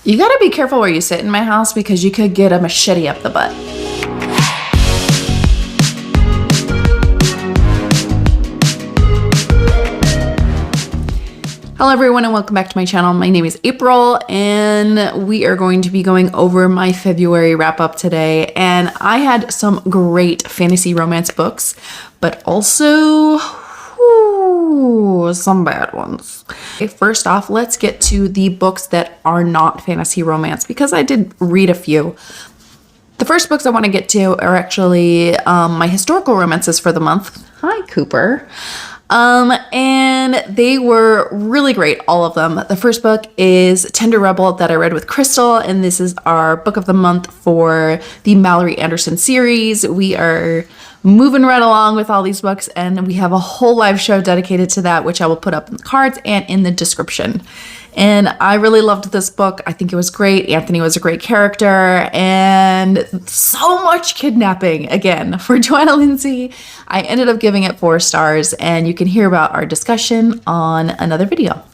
You gotta be careful where you sit in my house because you could get a machete up the butt. Hello everyone and welcome back to my channel. My name is April and we are going to be going over my February wrap up today. And I had some great fantasy romance books, but also some bad ones. Okay, first off, let's get to the books that are not fantasy romance because I did read a few. The first books I want to get to are actually my historical romances for the month. Hi, Cooper. And they were really great, all of them. The first book is Tender Rebel that I read with Crystal, and this is our book of the month for the Mallory Anderson series. We are moving right along with all these books, and we have a whole live show dedicated to that, which I will put up in the cards and in the description. And I really loved this book. I think it was great. Anthony was a great character and so much kidnapping again for Joanna Lindsay. I ended up giving it 4 stars and you can hear about our discussion on another video.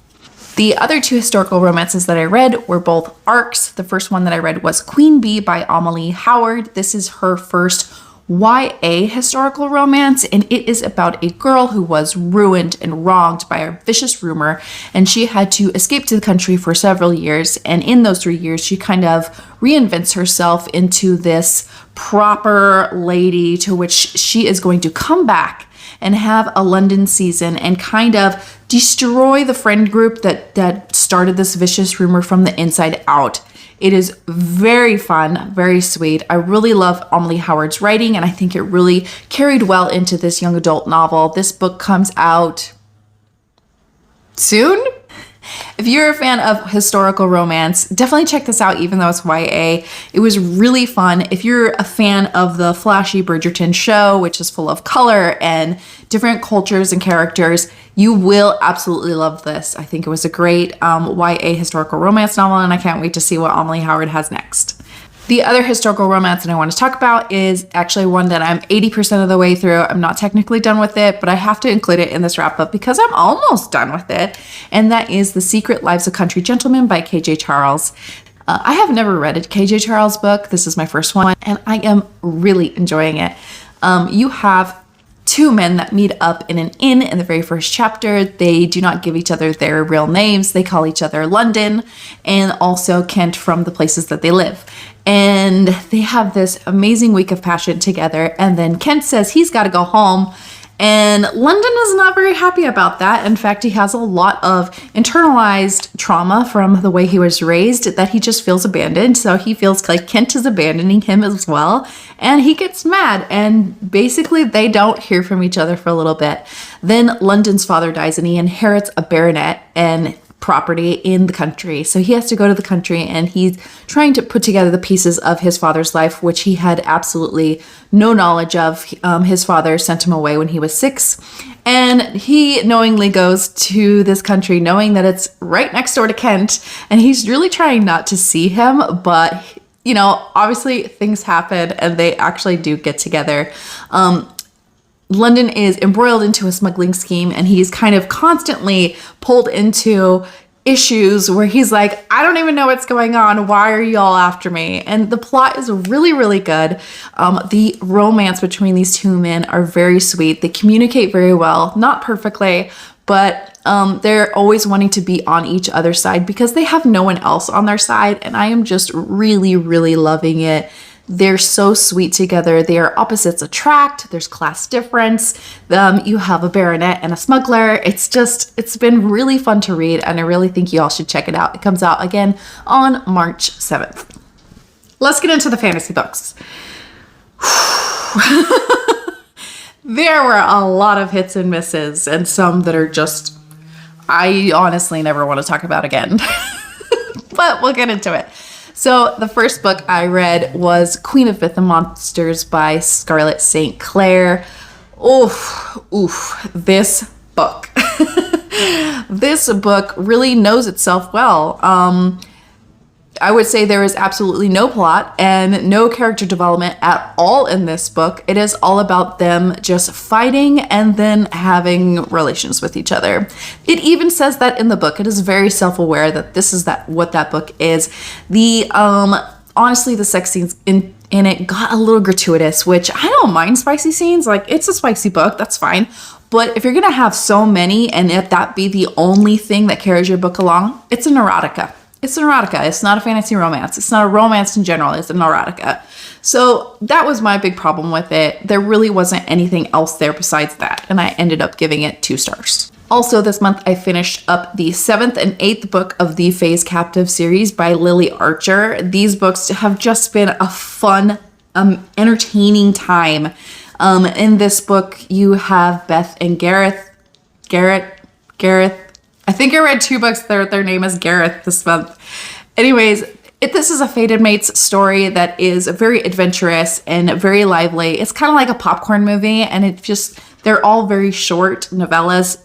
The other 2 historical romances that I read were both arcs. The first one that I read was Queen Bee by Amelie Howard. This is her first YA historical romance, and it is about a girl who was ruined and wronged by a vicious rumor, and she had to escape to the country for several years. And in those 3 years, she kind of reinvents herself into this proper lady to which she is going to come back and have a London season and kind of destroy the friend group that started this vicious rumor from the inside out. It is very fun, very sweet. I really love Amelie Howard's writing, and I think it really carried well into this young adult novel. This book comes out soon. If you're a fan of historical romance, definitely check this out, even though it's YA. It was really fun. If you're a fan of the flashy Bridgerton show, which is full of color and different cultures and characters, you will absolutely love this. I think it was a great YA historical romance novel, and I can't wait to see what Amelie Howard has next. The other historical romance that I want to talk about is actually one that I'm 80% of the way through. I'm not technically done with it, but I have to include it in this wrap up because I'm almost done with it. And that is The Secret Lives of Country Gentlemen by KJ Charles. I have never read a KJ Charles book. This is my first one, and I am really enjoying it. You have 2 men that meet up in an inn in the very first chapter. They do not give each other their real names. They call each other London and also Kent from the places that they live. And they have this amazing week of passion together. And then Kent says he's got to go home. And London is not very happy about that. In fact, he has a lot of internalized trauma from the way he was raised that he just feels abandoned. So he feels like Kent is abandoning him as well. And he gets mad. And basically, they don't hear from each other for a little bit. Then London's father dies and he inherits a baronet and property in the country. So he has to go to the country and he's trying to put together the pieces of his father's life, which he had absolutely no knowledge of. His father sent him away when he was 6. And he knowingly goes to this country knowing that it's right next door to Kent. And he's really trying not to see him, but you know, obviously things happen and they actually do get together. London is embroiled into a smuggling scheme and he's kind of constantly pulled into issues where he's like, I don't even know what's going on. Why are y'all after me? And the plot is really, really good. The romance between these 2 men are very sweet. They communicate very well, not perfectly, but they're always wanting to be on each other's side because they have no one else on their side. And I am just really, really loving it. They're so sweet together. They are opposites attract. There's class difference. You have a baronet and a smuggler. It's been really fun to read, and I really think you all should check it out. It comes out again on March 7th. Let's get into the fantasy books. There were a lot of hits and misses, and some that are just, I honestly never want to talk about again. But we'll get into it. So the first book I read was Queen of Myth and Monsters by Scarlett St. Clair. This book. This book really knows itself well. I would say there is absolutely no plot and no character development at all in this book. It is all about them just fighting and then having relations with each other. It even says that in the book. It is very self-aware that this is what that book is. Honestly, the sex scenes in it got a little gratuitous, which I don't mind spicy scenes. Like, it's a spicy book, that's fine. But if you're gonna have so many and if that be the only thing that carries your book along, it's an erotica. It's an erotica. It's not a fantasy romance. It's not a romance in general. It's an erotica. So that was my big problem with it. There really wasn't anything else there besides that. And I ended up giving it 2 stars. Also this month, I finished up the 7th and 8th book of the Farofeb Captive series by Lily Archer. These books have just been a fun, entertaining time. In this book, you have Beth and Gareth. I think I read 2 books their name is Gareth this month. Anyways, this is a fated mates story that is very adventurous and very lively. It's kind of like a popcorn movie, and they're all very short novellas.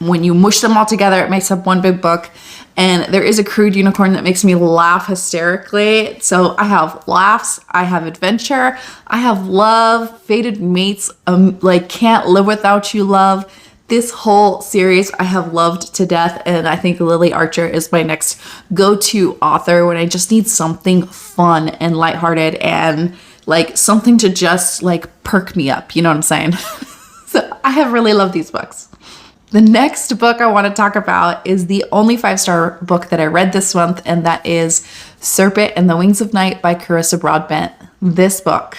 When you mush them all together, it makes up one big book. And there is a crude unicorn that makes me laugh hysterically. So I have laughs, I have adventure, I have love, fated mates, like Can't Live Without You love. This whole series I have loved to death, and I think Lily Archer is my next go-to author when I just need something fun and lighthearted and like something to just like perk me up, you know what I'm saying? So I have really loved these books. The next book I want to talk about is the only 5-star book that I read this month, and that is Serpent and the Wings of Night by Carissa Broadbent. This book,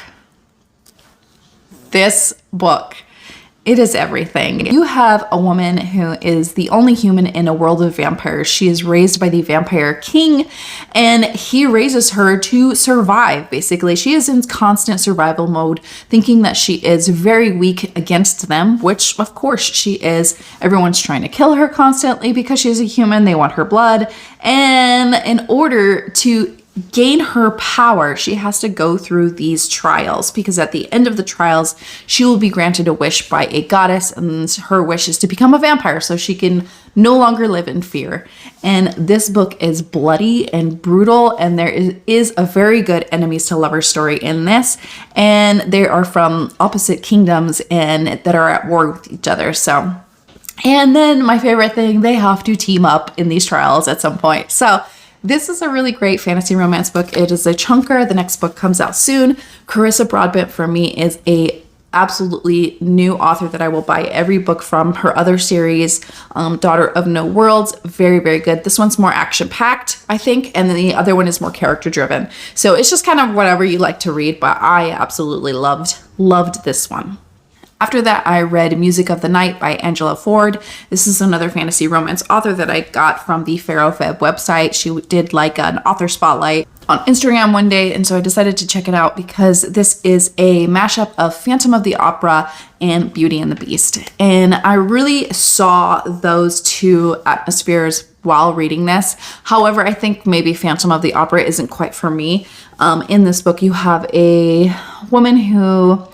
it is everything. You have a woman who is the only human in a world of vampires. She is raised by the vampire king, and he raises her to survive, basically. She is in constant survival mode, thinking that she is very weak against them, which of course she is. Everyone's trying to kill her constantly because she's a human. They want her blood. And in order to gain her power, she has to go through these trials, because at the end of the trials, she will be granted a wish by a goddess, and her wish is to become a vampire so she can no longer live in fear. And this book is bloody and brutal, and there is a very good enemies to lovers story in this, and they are from opposite kingdoms and that are at war with each other. So, and then my favorite thing, they have to team up in these trials at some point. So this is a really great fantasy romance book. It is a chunker. The next book comes out soon. Carissa Broadbent for me is a absolutely new author that I will buy every book from. Her other series, Daughter of No Worlds, very, very good. This one's more action-packed, I think, and then the other one is more character-driven. So it's just kind of whatever you like to read, but I absolutely loved this one. After that, I read Music of the Night by Angela Ford. This is another fantasy romance author that I got from the Farofeb website. She did like an author spotlight on Instagram one day, and so I decided to check it out because this is a mashup of Phantom of the Opera and Beauty and the Beast. And I really saw those 2 atmospheres while reading this. However, I think maybe Phantom of the Opera isn't quite for me. In this book, you have a woman who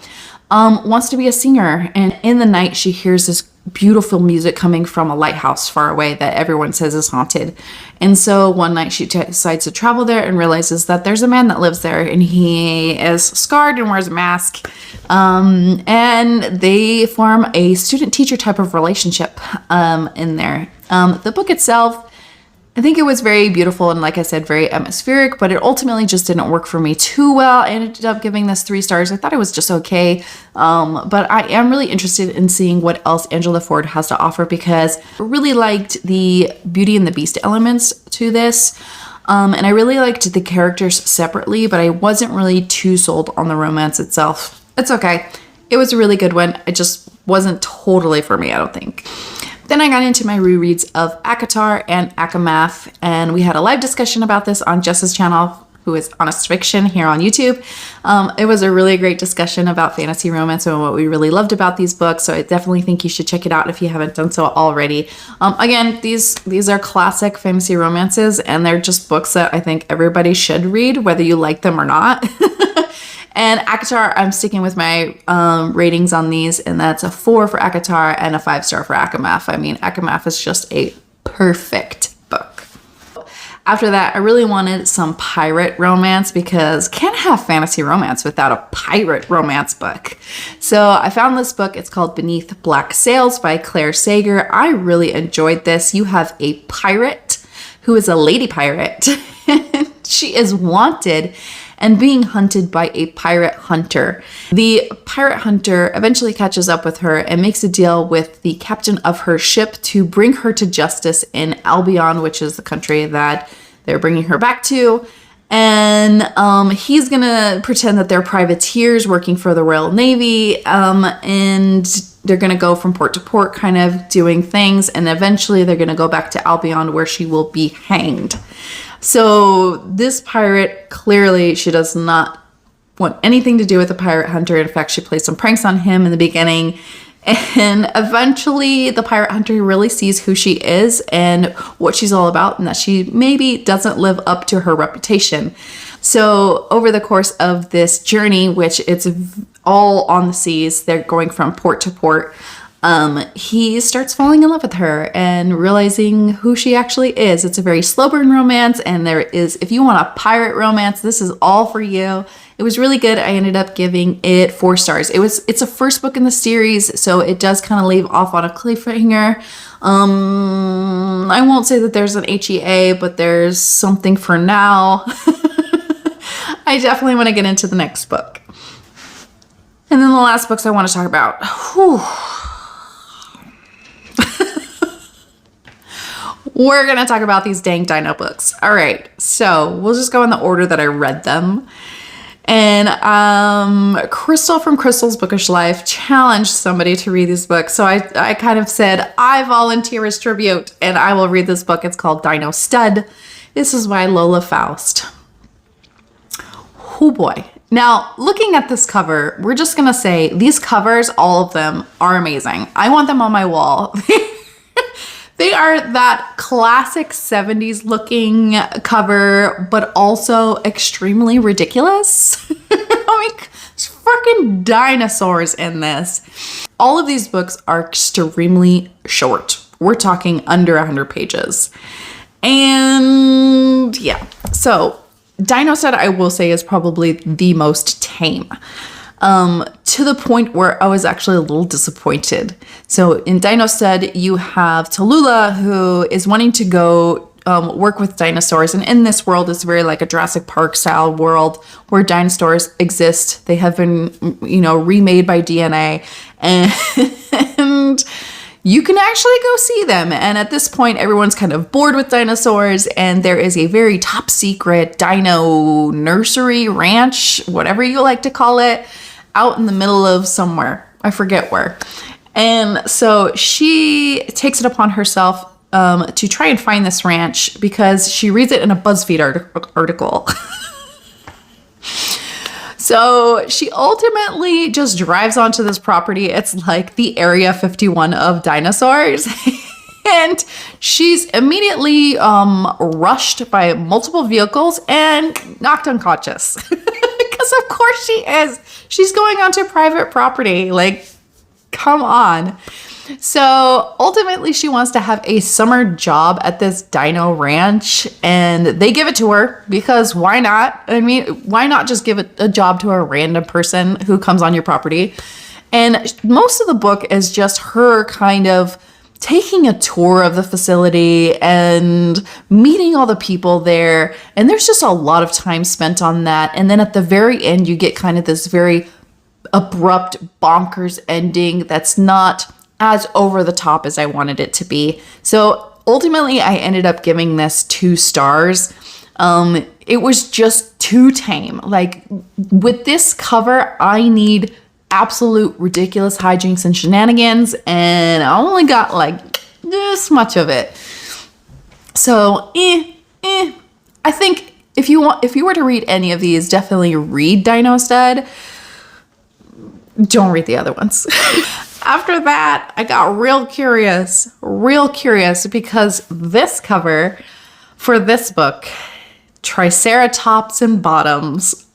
wants to be a singer, and in the night she hears this beautiful music coming from a lighthouse far away that everyone says is haunted. And so one night she decides to travel there and realizes that there's a man that lives there, and he is scarred and wears a mask. And they form a student-teacher type of relationship in there. The book itself, I think it was very beautiful and, like I said, very atmospheric, but it ultimately just didn't work for me too well. I ended up giving this 3 stars. I thought it was just okay, but I am really interested in seeing what else Angela Ford has to offer, because I really liked the Beauty and the Beast elements to this, and I really liked the characters separately, but I wasn't really too sold on the romance itself. It's okay. It was a really good one. It just wasn't totally for me, I don't think. Then I got into my rereads of Acotar and Akumath, and we had a live discussion about this on Jess's channel, who is Honest Fiction, here on YouTube. It was a really great discussion about fantasy romance and what we really loved about these books, so I definitely think you should check it out if you haven't done so already. Again, these are classic fantasy romances, and they're just books that I think everybody should read, whether you like them or not. And Acotar, I'm sticking with my ratings on these, and that's a 4 for Acotar and a 5-star for ACOMAF. I mean, ACOMAF is just a perfect book. After that, I really wanted some pirate romance because can't have fantasy romance without a pirate romance book. So I found this book. It's called Beneath Black Sails by Claire Sager. I really enjoyed this. You have a pirate who is a lady pirate. She is wanted and being hunted by a pirate hunter. The pirate hunter eventually catches up with her and makes a deal with the captain of her ship to bring her to justice in Albion, which is the country that they're bringing her back to. And he's gonna pretend that they're privateers working for the Royal Navy, and they're gonna go from port to port kind of doing things, and eventually they're gonna go back to Albion where she will be hanged. So this pirate, clearly she does not want anything to do with the pirate hunter. In fact, she plays some pranks on him in the beginning. And eventually the pirate hunter really sees who she is and what she's all about, and that she maybe doesn't live up to her reputation. So over the course of this journey, which it's all on the seas, they're going from port to port, he starts falling in love with her and realizing who she actually is. It's a very slow burn romance, and there is, if you want a pirate romance, this is all for you. It was really good. I ended up giving it 4 stars. It's a first book in the series, so it does kind of leave off on a cliffhanger. I won't say that there's an HEA, but there's something for now. I definitely want to get into the next book. And then the last books I want to talk about. Whew. We're going to talk about these dang dino books. All right, so we'll just go in the order that I read them. And Crystal from Crystal's Bookish Life challenged somebody to read this book. So I kind of said, I volunteer as tribute, and I will read this book. It's called Dino Stud. This is by Lola Faust. Oh boy. Now, looking at this cover, we're just going to say these covers, all of them, are amazing. I want them on my wall. They are that classic 70s looking cover, but also extremely ridiculous. I mean, there's freaking dinosaurs in this. All of these books are extremely short. We're talking under 100 pages. And yeah, so Dino Stud, I will say, is probably the most tame. To the point where I was actually a little disappointed. So in Dino Stud, you have Tallulah, who is wanting to go work with dinosaurs. And in this world, it's very like a Jurassic Park style world where dinosaurs exist. They have been, remade by DNA. And you can actually go see them. And at this point, everyone's kind of bored with dinosaurs. And there is a very top secret dino nursery, ranch, whatever you like to call it, out in the middle of somewhere. I forget where. And so she takes it upon herself to try and find this ranch because she reads it in a BuzzFeed article. So she ultimately just drives onto this property. It's like the Area 51 of dinosaurs. And she's immediately rushed by multiple vehicles and knocked unconscious. Because of course she is. She's going onto private property. Like, come on. So ultimately she wants to have a summer job at this dino ranch, and they give it to her because why not? I mean, why not just give a job to a random person who comes on your property? And most of the book is just her kind of taking a tour of the facility and meeting all the people there. And there's just a lot of time spent on that. And then at the very end, you get kind of this very abrupt, bonkers ending that's not as over the top as I wanted it to be. So ultimately, I ended up giving this 2 stars. It was just too tame. Like, with this cover, I need absolute ridiculous hijinks and shenanigans, and I only got like this much of it. So, I think if you were to read any of these, definitely read Dino Stud. Don't read the other ones. After that, I got real curious because this cover for this book, Triceratops and Bottoms.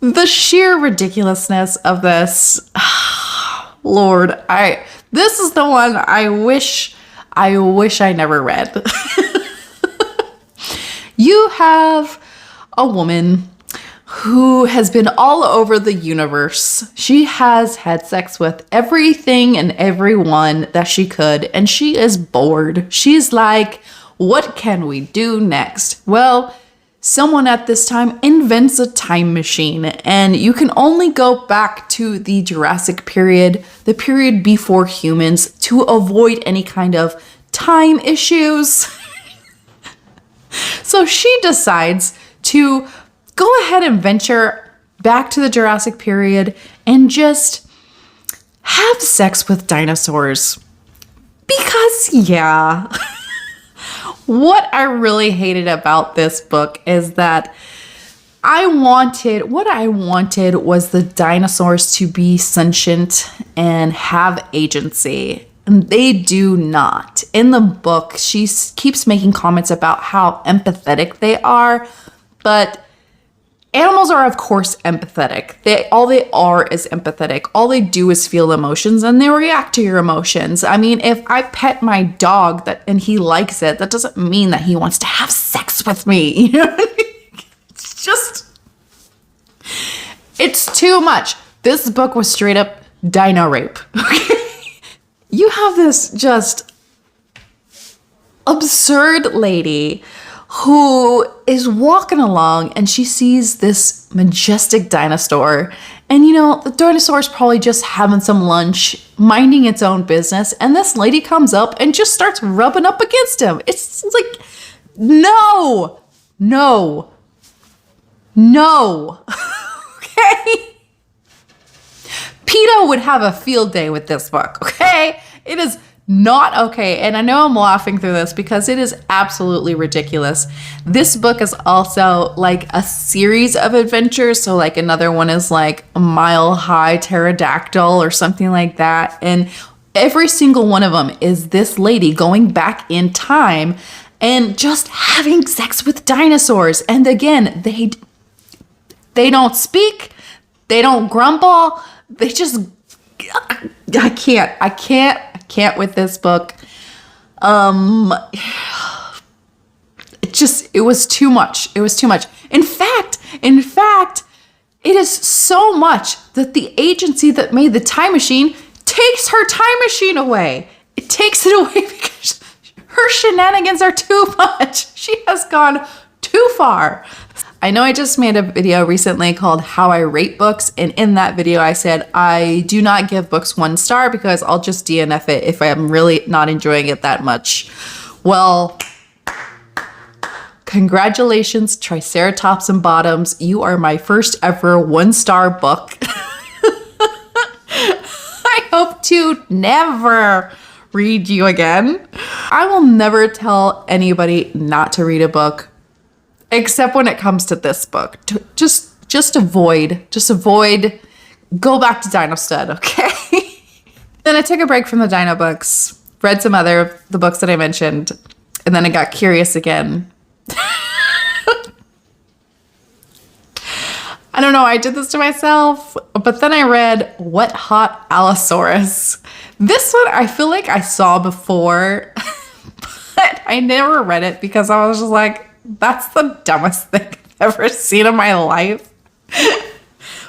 The sheer ridiculousness of this. Lord, this is the one I wish I never read. You have a woman who has been all over the universe. She has had sex with everything and everyone that she could, and she is bored. She's like, what can we do next? Well, someone at this time invents a time machine, and you can only go back to the Jurassic period, the period before humans, to avoid any kind of time issues. So she decides to go ahead and venture back to the Jurassic period and just have sex with dinosaurs. Because, yeah. What I really hated about this book is that what I wanted was the dinosaurs to be sentient and have agency. And they do not. In the book, she keeps making comments about how empathetic they are, but animals are, of course, empathetic. All they are is empathetic. All they do is feel emotions, and they react to your emotions. I mean, if I pet my dog and he likes it, that doesn't mean that he wants to have sex with me. You know what I mean? It's too much. This book was straight up Dino Rape. Okay? You have this just absurd lady who is walking along and she sees this majestic dinosaur. And the dinosaur is probably just having some lunch, minding its own business. And this lady comes up and just starts rubbing up against him. It's like, no. Okay? PETA would have a field day with this book, okay? It is not okay. And I know I'm laughing through this because it is absolutely ridiculous. This book is also like a series of adventures. So like another one is like a Mile High Pterodactyl or something like that. And every single one of them is this lady going back in time and just having sex with dinosaurs. And again, they don't speak. They don't grumble. They just, I can't with this book. It was too much. It was too much. In fact, it is so much that the agency that made the time machine takes her time machine away. It takes it away because her shenanigans are too much. She has gone too far. I know I just made a video recently called How I Rate Books, and in that video I said I do not give books 1 star because I'll just DNF it if I'm really not enjoying it that much. Well, congratulations, Triceratops and Bottoms. You are my first ever 1-star book. I hope to never read you again. I will never tell anybody not to read a book. Except when it comes to this book. Just avoid. Go back to Dino Stud, okay? Then I took a break from the Dino books, read some other of the books that I mentioned, and then I got curious again. I don't know, I did this to myself, but then I read What Hot Allosaurus. This one I feel like I saw before, but I never read it because I was just like, that's the dumbest thing I've ever seen in my life.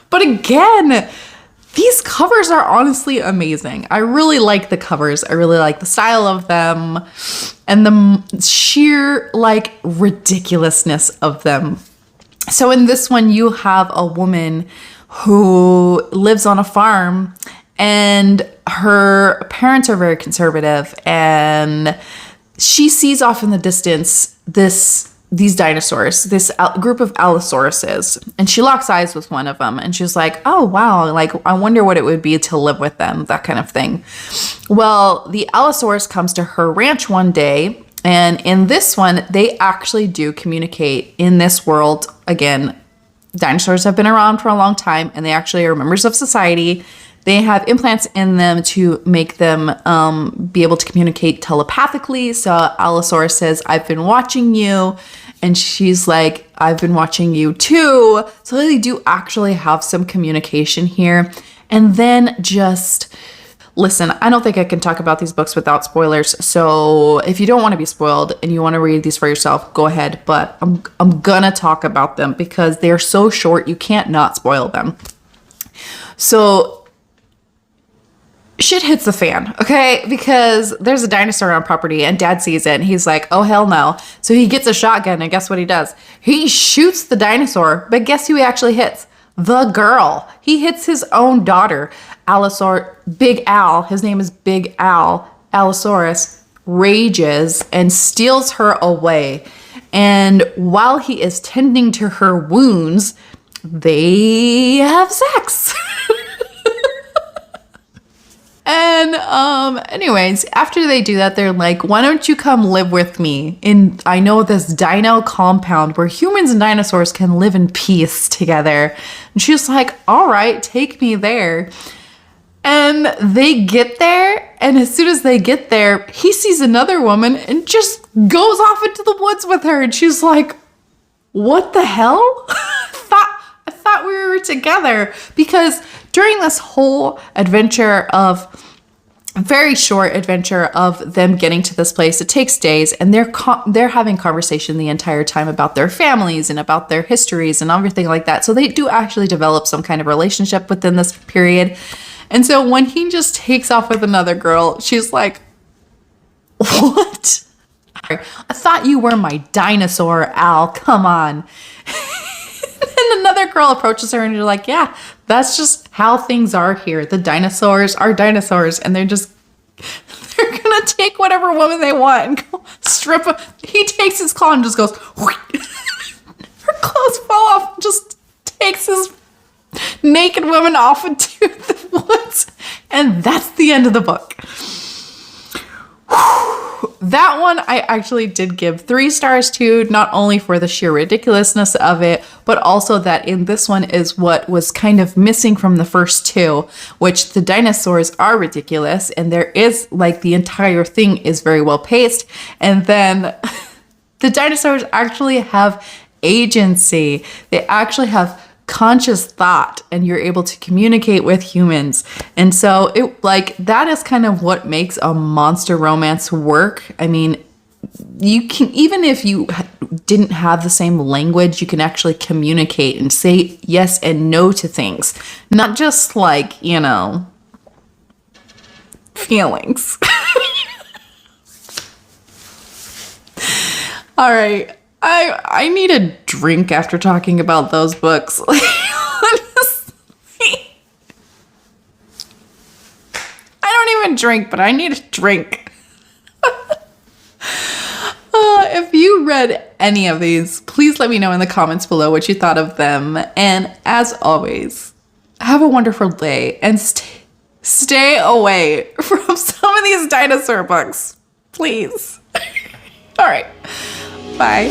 But again, these covers are honestly amazing. I really like the covers. I really like the style of them and the sheer ridiculousness of them. So in this one, you have a woman who lives on a farm and her parents are very conservative, and she sees off in the distance these dinosaurs, this group of Allosauruses, and she locks eyes with one of them, and she's like, oh, wow, I wonder what it would be to live with them, that kind of thing. Well, the Allosaurus comes to her ranch one day, and in this one, they actually do communicate in this world. Again, dinosaurs have been around for a long time, and they actually are members of society. They have implants in them to make them be able to communicate telepathically. So Allosaurus says, I've been watching you. And she's like, I've been watching you too. So they do actually have some communication here. And then just listen, I don't think I can talk about these books without spoilers. So if you don't want to be spoiled and you want to read these for yourself, go ahead. But I'm gonna talk about them because they're so short, you can't not spoil them. So shit hits the fan, okay? Because there's a dinosaur on property and Dad sees it and he's like, oh, hell no. So he gets a shotgun and guess what he does? He shoots the dinosaur, but guess who he actually hits? The girl. He hits his own daughter. Big Al, his name is Big Al, Allosaurus, rages and steals her away. And while he is tending to her wounds, they have sex. And anyways, after they do that, they're like, why don't you come live with me in, I know this dino compound where humans and dinosaurs can live in peace together. And she's like, all right, take me there. And they get there, and as soon as they get there, he sees another woman and just goes off into the woods with her. And she's like, what the hell? I thought we were together. Because during this whole very short adventure of them getting to this place, it takes days, and they're having conversation the entire time about their families and about their histories and everything like that. So they do actually develop some kind of relationship within this period. And so when he just takes off with another girl, she's like, what? I thought you were my dinosaur, Al. Come on. And another girl approaches her and you're like, yeah, that's just how things are here. The dinosaurs are dinosaurs and they're going to take whatever woman they want and go strip her. He takes his claw and just goes, her clothes fall off and just takes his naked woman off into the woods. And that's the end of the book. That one I actually did give 3 stars to, not only for the sheer ridiculousness of it, but also that in this one is what was kind of missing from the first 2, which the dinosaurs are ridiculous and there is like the entire thing is very well paced. And then the dinosaurs actually have agency. They actually have conscious thought and you're able to communicate with humans. And so it like that is kind of what makes a monster romance work. I mean, you can, even if you didn't have the same language, you can actually communicate and say yes and no to things, not just like, you know, feelings. All right. I need a drink after talking about those books. Honestly. I don't even drink, but I need a drink. If you read any of these, please let me know in the comments below what you thought of them. And as always, have a wonderful day and stay away from some of these dinosaur books, please. All right. Bye.